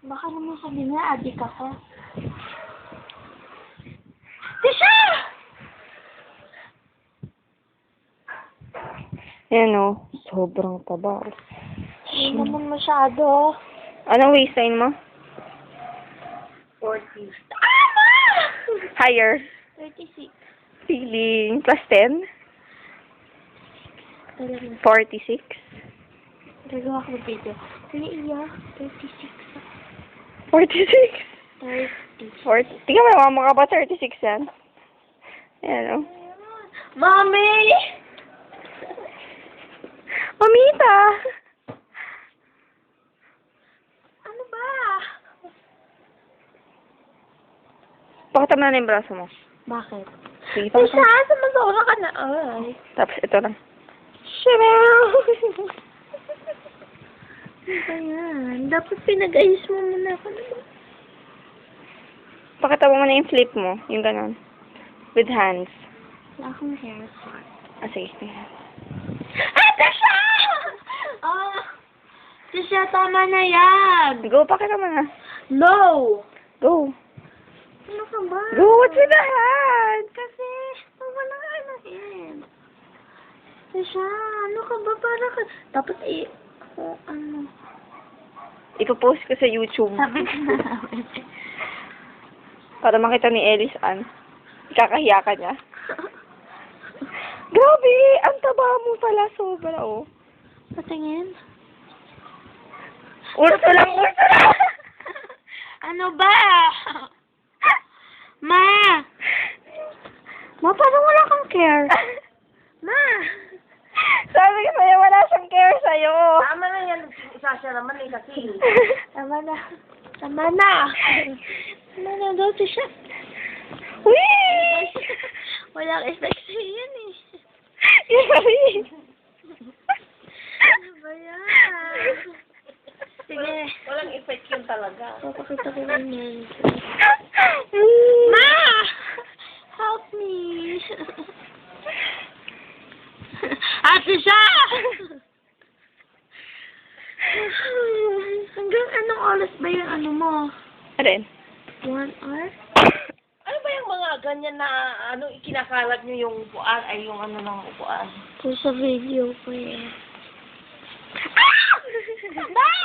Baka naman sabi na, adik ako. Tisha! Yan o. Sobrang taba. Hindi naman masyado. Anong waistline mo? 40. Tama! Higher. 36. Feeling. Plus 10? Talaga. 46? Gagawa ko ng video. Kaya iya, 36. 46? 30. 40. Tingnan mo naman, mukha ba 36 yan? Ayan o. Mami! Mamita! Ano ba? Pakita mo na yung braso mo. Bakit? Sige, Tisha, pakita mo. sumasura ka na. Ay. Tapos ito lang. Shirel! Ano ba yan? Dapat pinag-ayos mo muna ako naman. Pakita mo muna yung flip mo. Yung ganon. With hands. Wala akong hair part. Ah, sige. Ah, Tisha! Ah! Tisha, tama na yan! Go, pakita mo na. No! Go. Ano ka ba? Go, what's with the hand? Kasi, wala ka na yan. Tisha, ano ka ba? Para ka... Dapat ano... Ipopost ko sa YouTube. Sabi ko na namin. Para makita ni Ellis Ann. Ikakahiya ka niya. Grabe! Ang taba mo pala. Sobra, oh. Patingin. Urso lang, urso lang! Ano ba? Ma! Ma, parang wala kang care. Ma! Sabi ko sa'yo, wala siyang care sa'yo. Tama na yan. Isa siya naman eh kasi. Tama na. Tama na. Tama na daw siya. Whee! Walang effect sa'yo yan eh. Yari! Ano ba yan? Sige. Walang effect yun talaga. Papakita ko lang yan. Ma! Help me! Ate siya! Hanggang anong oras ba yung ano mo? Aren. 1 hour? Ano ba yung mga ganyan na ano ikinakalat nyo yung upuan ay yung ano ng upuan? Kung sa video ko eh. Ah! Ba!